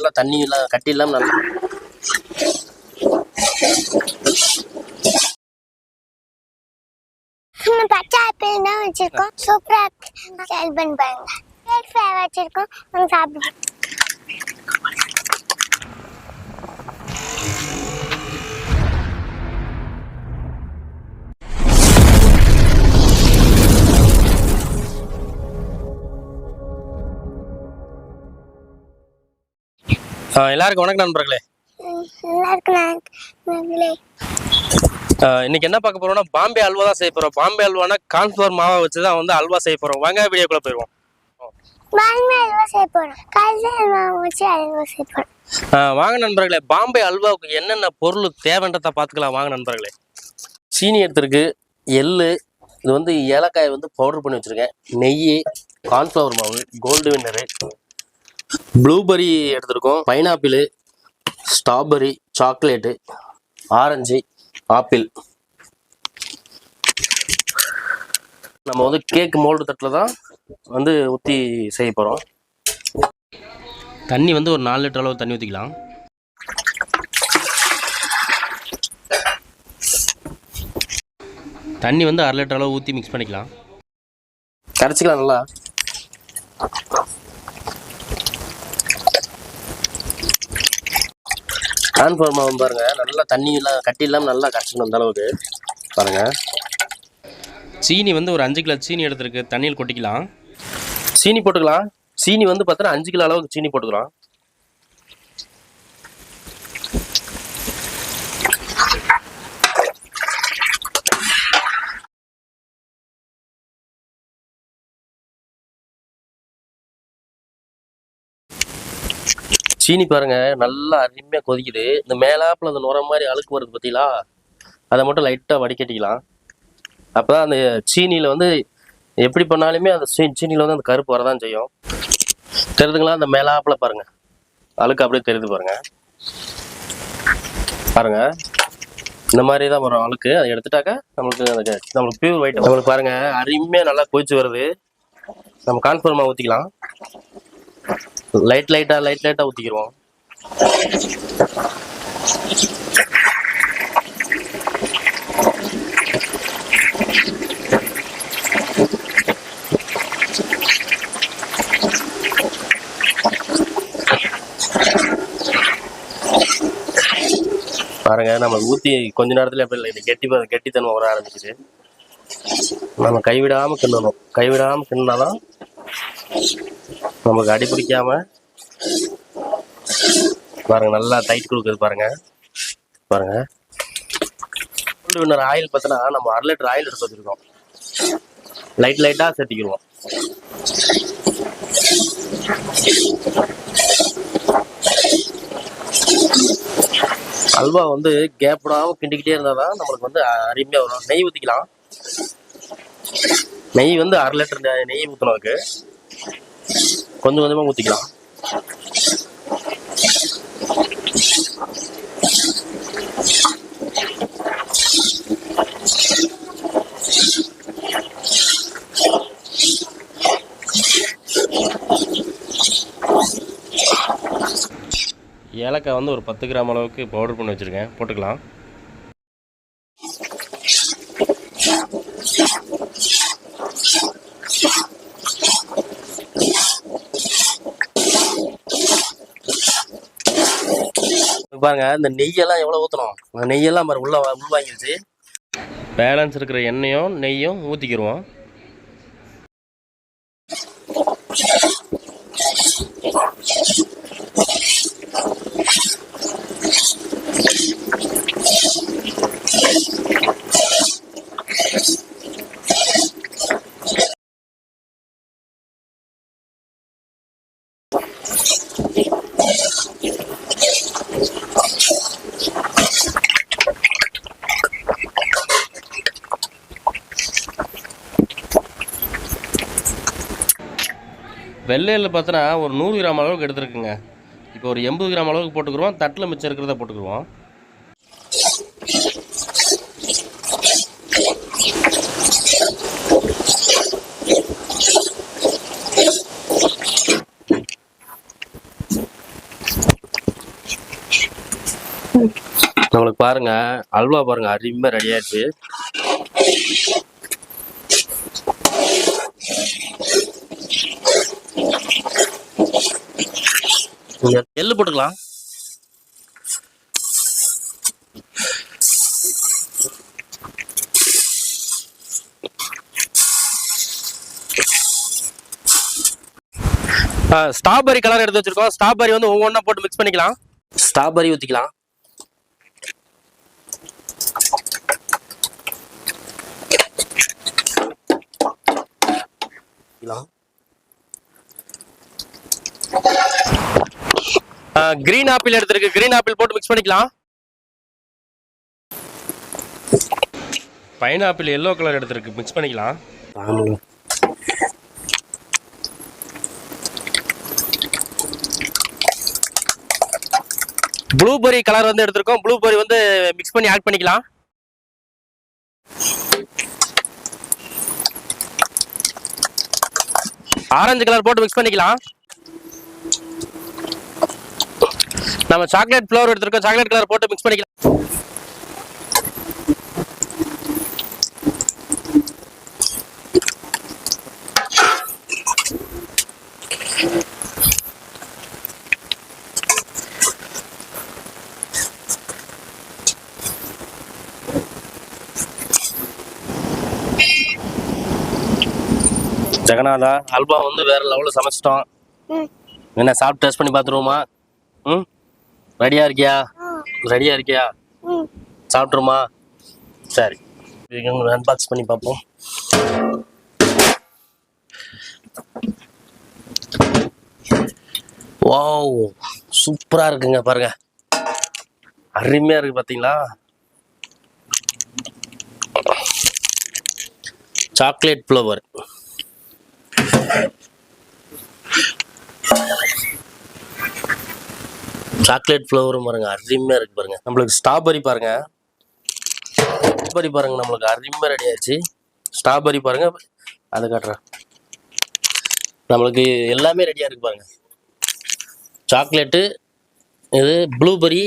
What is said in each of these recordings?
நல்லா தண்ணி எல்லாம் கட்டி இல்லாம நல்லா பச்சை ஆப்பிள் தான் வச்சிருக்கோம். சூப்பரா சேல் பண்ணி பாருங்க. கேக் ஃப்ளேவர் வச்சிருக்கோம். நம்ம சாப்பிடுவோம். எல்லாருக்கும் வணக்கம் நண்பர்களே. இன்னைக்கு என்ன பார்க்க போறோம்னா பாம்பே அல்வா தான் செய்ய போறோம். பாம்பே அல்வானா கான்ஃபிளவர் மாவை வச்சு தான் வந்து அல்வா செய்ய போறோம். வாங்க வீடியோக்குள்ள போயிடுவோம். பாம்பே அல்வா செய்ய போறோம். காய்கறி மாவு வச்சு அல்வா செய்ய போறோம். வாங்க நண்பர்களே, பாம்பே அல்வாவுக்கு என்னென்ன பொருள் தேவைன்றதை பார்த்துக்கலாம். வாங்க நண்பர்களே, சீனி எடுத்துருக்கு, எள்ளு, இது வந்து ஏலக்காய் வந்து பவுடர் பண்ணி வச்சிருக்கேன், நெய், கார்ன்ஃப்ளவர் மாவு, கோல்டு வின்னரு, ப்ளூபெர்ரி எடுத்துருக்கோம், pineapple, strawberry, chocolate, orange, apple. நம்ம வந்து கேக் மோல்டு தட்டில் தான் வந்து ஊற்றி செய்ய போகிறோம். தண்ணி வந்து ஒரு 4 லிட்டர் அளவு தண்ணி ஊற்றிக்கலாம். தண்ணி வந்து 1/2 லிட்டர் அளவு ஊற்றி மிக்ஸ் பண்ணிக்கலாம். கரைச்சிக்கலாம் நல்லா. கான்ஃபிளவர் மாவு பாருங்க, நல்லா தண்ணி எல்லாம் கட்டி இல்லாமல் நல்லா கரைச்சிக்கணும். அந்த அளவுக்கு பாருங்க. சீனி வந்து ஒரு 5 கிலோ சீனி எடுத்துருக்கு, தண்ணியில் கொட்டிக்கலாம். சீனி போட்டுக்கலாம். சீனி வந்து பார்த்தோன்னா 5 கிலோ அளவுக்கு சீனி போட்டுக்கலாம். சீனி பாருங்க நல்லா அருமையாக கொதிக்குது. இந்த மேலாப்பில் அந்த நுர மாதிரி அழுக்கு வருது பார்த்தீங்களா, அதை மட்டும் லைட்டாக வடிகட்டிக்கலாம். அப்போ தான் அந்த சீனியில் வந்து எப்படி பண்ணாலுமே அந்த சீனியில் வந்து அந்த கருப்பு வரதான் செய்யும். தெரியுதுங்களா? அந்த மேலாப்பில் பாருங்க அழுக்கு அப்படியே தெரியுது பாருங்க. பாருங்க இந்த மாதிரி தான் வரும் அழுக்கு. அதை எடுத்துட்டாக்கா நம்மளுக்கு பியூர் ஒயிட். நம்மளுக்கு பாருங்க அருமையாக நல்லா கொதிச்சு வருது. நம்ம கான்ஃபிளவர் மாவு ஊற்றிக்கலாம். லைட்டாக ஊற்றிக்கிடுவோம். பாருங்க நம்ம ஊற்றி கொஞ்ச நேரத்துல எப்படி இல்லை கெட்டித்தன்மை வர ஆரம்பிக்குது. நம்ம கைவிடாமல் கிண்டணும். கைவிடாமல் கிண்டினாதான் நமக்கு அடி பிடிக்காம பாருங்க நல்லா டைட் கொடுக்குது. பாருங்க பாருங்க கோல்டு வின்னர் ஆயில் பார்த்தோன்னா நம்ம 1/2 லிட்டர் ஆயில் எடுத்து வச்சிருக்கோம். லைட்டாக சேர்த்திக்கிடுவோம். அல்வா வந்து கேப் விடாமல் கிண்டிக்கிட்டே இருந்தால் தான் நம்மளுக்கு வந்து அருமையாக வரும். நெய் ஊற்றிக்கலாம். நெய் வந்து 1/2 லிட்டர் நெய் ஊற்றணும். அதுக்கு கொஞ்சம் கொஞ்சமாக ஊற்றிக்கலாம். ஏலக்காய் வந்து ஒரு 10 கிராம் அளவுக்கு பவுடர் பண்ணி வச்சுருக்கேன், போட்டுக்கலாம். பாருங்க இந்த நெய்யெல்லாம் எவ்வளோ ஊற்றணும். அந்த நெய்யெல்லாம் பாரு உள்வாங்கிடுச்சு. பேலன்ஸ் இருக்கிற எண்ணெயும் நெய்யும் ஊற்றிக்கிடுவோம். வெள்ளையில் பார்த்தோன்னா ஒரு 100 கிராம் அளவுக்கு எடுத்துருக்குங்க. இப்போ ஒரு 80 கிராம் அளவுக்கு போட்டுக்குருவோம். தட்டில் மிச்சம் இருக்கிறத போட்டுக்குருவோம். நம்மளுக்கு பாருங்க அல்வா பாருங்க அருமையாக ரெடி ஆயிடுச்சு. எள்ளு போட்டுக்கலாம். ஸ்ட்ராபெரி கலர் எடுத்து வச்சிருக்கோம். ஸ்ட்ராபெரி வந்து ஒவ்வொன்றா போட்டு மிக்ஸ் பண்ணிக்கலாம். ஸ்ட்ராபெரி ஊற்றிக்கலாம். கிரீன் ஆப்பிள் எடுத்திருக்கு. கிரீன் ஆப்பிள் போட்டு மிக்ஸ் பண்ணிக்கலாம். பைனாப்பிள் எல்லோ கலர் எடுத்திருக்கு. மிக்ஸ் பண்ணிக்கலாம். ப்ளூபெரி கலர் வந்து எடுத்திருக்கோம். ப்ளூபெரி வந்து மிக்ஸ் பண்ணி ஆட் பண்ணிக்கலாம். ஆரஞ்சு கலர் போட்டு மிக்ஸ் பண்ணிக்கலாம். நம்ம சாக்லேட் ஃப்ளவர் எடுத்திருக்கோம். சாக்லேட் கலர் போட்டு மிக்ஸ் பண்ணிக்கலாம். ஜெகநாதா அல்வா வந்து வேற லெவலில் சமைச்சிட்டோம். என்ன சாப்பிட்டு டேஸ்ட் பண்ணி பார்த்துருவோமா? ம், ரெடியா இருக்கியா? ரெடியா இருக்கியா? சாப்பிட்ருமா? சரி, அன்பாக்ஸ் பண்ணி பார்ப்போம். வாவ், சூப்பரா இருக்குங்க. பாருங்க அருமையா இருக்கு. பாத்தீங்களா? Chocolate flower. சாக்லேட் ஃப்ளவரும் பாருங்க அருமையா இருக்கு. பாருங்க நம்மளுக்கு ஸ்ட்ராபெரி பாருங்க. ஸ்ட்ராபெரி பாருங்க நம்மளுக்கு அருமையா ரெடி ஆயிடுச்சு. ஸ்ட்ராபெரி பாருங்க, அதை காட்டுறேன். நம்மளுக்கு எல்லாமே ரெடியா இருக்கு பாருங்க. சாக்லேட்டு, இது ப்ளூபெரி,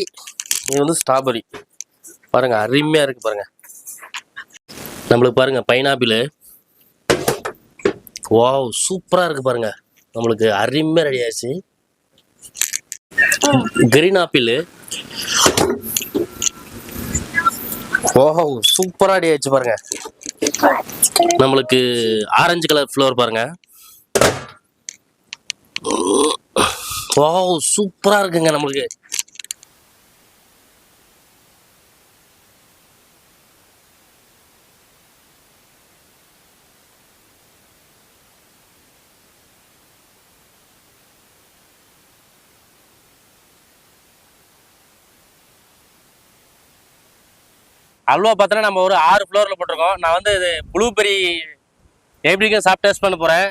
இது வந்து ஸ்ட்ராபெரி. பாருங்க அருமையா இருக்கு. பாருங்க நம்மளுக்கு பாருங்க பைனாப்பிள். வாவ், சூப்பரா இருக்கு. பாருங்க நம்மளுக்கு அருமையா ரெடி ஆயிடுச்சு. Green apple. வாவ், சூப்பரா ரெடி ஆயிடுச்சு. பாருங்க நம்மளுக்கு ஆரஞ்சு கலர் ஃப்ளவர் பாருங்க. வாவ், சூப்பரா இருக்குங்க. நம்மளுக்கு அல்வா பார்த்தோன்னா நம்ம ஒரு 6 ஃப்ளோரில் போட்டிருக்கோம். நான் வந்து இது ப்ளூபெரி எப்படிங்க சாப்பிட்டு டேஸ்ட் பண்ண போகிறேன்.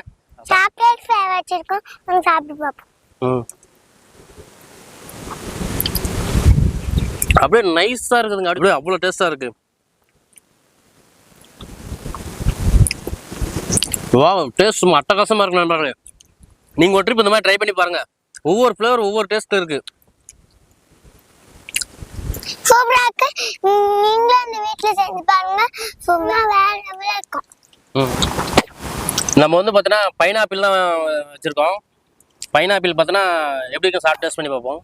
சாக்லேட் ஃப்ளேவர் வச்சிருக்கோம். நம்ம சாப்பிட்டு பார்ப்போம். அப்படியே நைஸாக இருக்குதுங்க. அப்படியே அவ்வளோ டேஸ்ட்டாக இருக்கு. வா, டேஸ்ட் சும்மா அட்டகாசமாக இருக்கு நண்பர்களே. நீங்கள் ஒரு ட்ரிப் இந்த மாதிரி ட்ரை பண்ணி பாருங்கள். ஒவ்வொரு ஃப்ளேவர் ஒவ்வொரு டேஸ்ட் இருக்குது. சூப்பரா இருக்கு. நீங்களும் அந்த வீட்ல செஞ்சு பாருங்க. சூப்பரா வேற லெவல்ல இருக்கும். நம்ம வந்து பார்த்தோன்னா பைனாப்பிள்லாம் வச்சுருக்கோம். பைனாப்பிள் பார்த்தோன்னா எப்படி சாப்பிட்டு டேஸ்ட் பண்ணி பார்ப்போம்.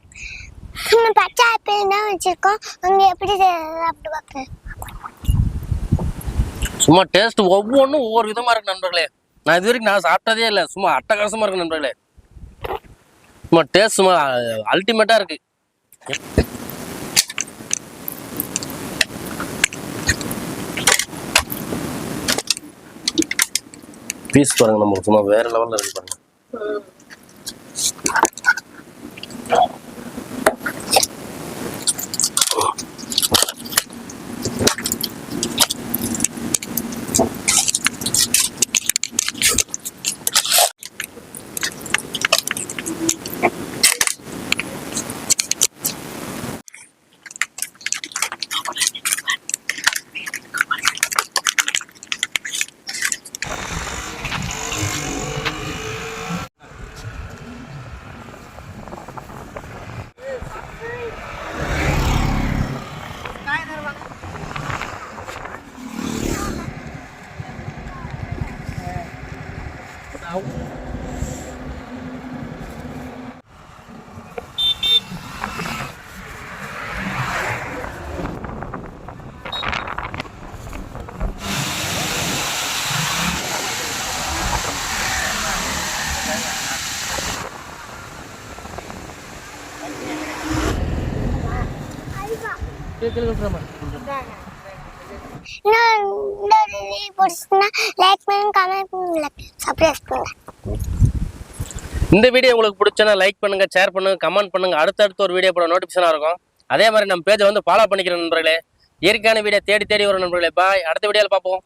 நம்ம பச்சை ஆப்பிள் தான் வச்சிருக்கோம். அங்கே எப்படி சாப்பிட்டு பார்ப்பேன். சும்மா டேஸ்ட் ஒவ்வொன்றும் ஒவ்வொரு விதமாக இருக்கு நண்பர்களே. நான் இது வரைக்கும் நான் சாப்பிட்டதே இல்லை. சும்மா அட்டகாசமாக இருக்கு நண்பர்களே. சும்மா டேஸ்ட் சும்மா அல்டிமேட்டாக இருக்கு. பீஸ் பாருங்க, நம்ம சும்மா வேற லெவல்ல இருக்கு பாருங்க. இந்த வீடியோ பிடிச்சிருந்தா லைக் பண்ணுங்க, கமெண்ட் பண்ணுங்க, சப்ஸ்கிரைப் பண்ணுங்க. இந்த வீடியோ உங்களுக்கு பிடிச்சனா லைக் பண்ணுங்க, ஷேர் பண்ணுங்க, கமெண்ட் பண்ணுங்க. அடுத்தடுத்து ஒரு வீடியோ போட நோட்டிஃபிகேஷனாக இருக்கும். அதே மாதிரி நம்ம பேஜை வந்து ஃபாலோ பண்ணிக்கிற நண்பர்களே. இயற்கையான வீடியோ தேடி தேடி வரும் நண்பர்களே. பாய், அடுத்த வீடியோவில் பார்ப்போம்.